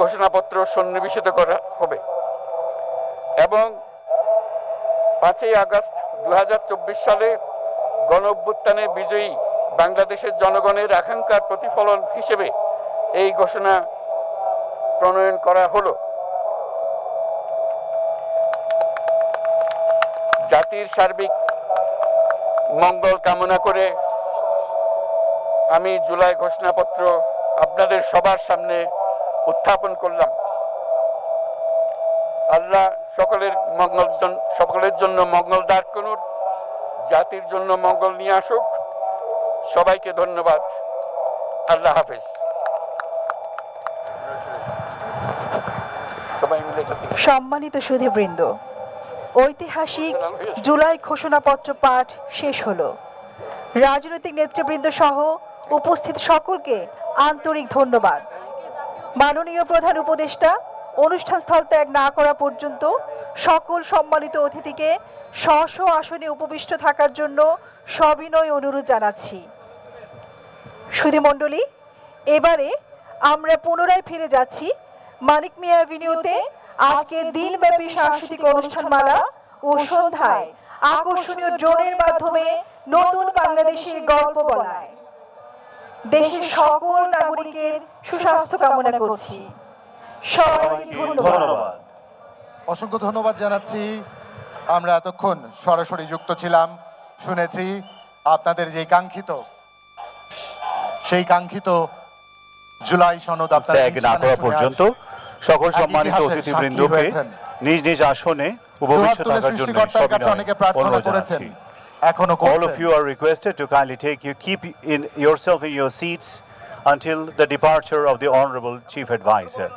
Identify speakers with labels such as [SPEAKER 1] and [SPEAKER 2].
[SPEAKER 1] ঘোষণাপত্র সন্নিবেশিত করা হবে এবং 5ই আগস্ট 2024 সালে গণঅভ্যুত্থানে বিজয়ী বাংলাদেশের জনগণের আকাঙ্ক্ষার প্রতিফলন হিসেবে এই ঘোষণা প্রণয়ন করা হলো। জাতির সার্বিক মঙ্গল কামনা করে আমি জুলাই ঘোষণাপত্র আপনাদের সবার সামনে উত্থাপন করলাম। আল্লাহ সকলের জন্য মঙ্গল দান করুন, জাতির জন্য মঙ্গল নিয়ে আসুক। সবাইকে ধন্যবাদ। আল্লাহ হাফেজ।
[SPEAKER 2] সম্মানিত সুধীবৃন্দ, ঐতিহাসিক জুলাই ঘোষণাপত্র পাঠ শেষ হলো। রাজনৈতিক নেতৃবৃন্দ সহ উপস্থিত সকলকে আন্তরিক ধন্যবাদ। মাননীয় প্রধান উপদেষ্টা অনুষ্ঠান স্থল ত্যাগ না করা পর্যন্ত সকল সম্মানিত অতিথিকে স্ব আসনে উপবিষ্ট থাকার জন্য সবিনয় অনুরোধ জানাচ্ছি। সুধীমণ্ডলী, এবারে আমরা পুনরায় ফিরে যাচ্ছি মানিক মিয়া অ্যাভিনিউতে আজকের দিনব্যাপী সাংস্কৃতিক অনুষ্ঠানমালা ও সন্ধ্যায় আকর্ষণীয় ড্রোনের মাধ্যমে নতুন বাংলাদেশের গল্প বলায়। দেশের সকল নাগরিকের সুস্বাস্থ্য কামনা করছি। সবাইকে ধন্যবাদ।
[SPEAKER 3] অসংখ্য ধন্যবাদ জানাচ্ছি। আমরা এতক্ষণ সরাসরি যুক্ত ছিলাম, শুনেছি আপনাদের যে সেই কাঙ্ক্ষিত জুলাই সনদ
[SPEAKER 4] ত্যাগ না করা পর্যন্ত সকল সম্মানিত অতিথিবৃন্দকে নিজ নিজ আসনে উপবিষ্ট থাকার জন্য অনুরোধ জানাচ্ছি। All of you are requested to kindly keep yourself in your seats until the departure of the Honorable Chief Advisor.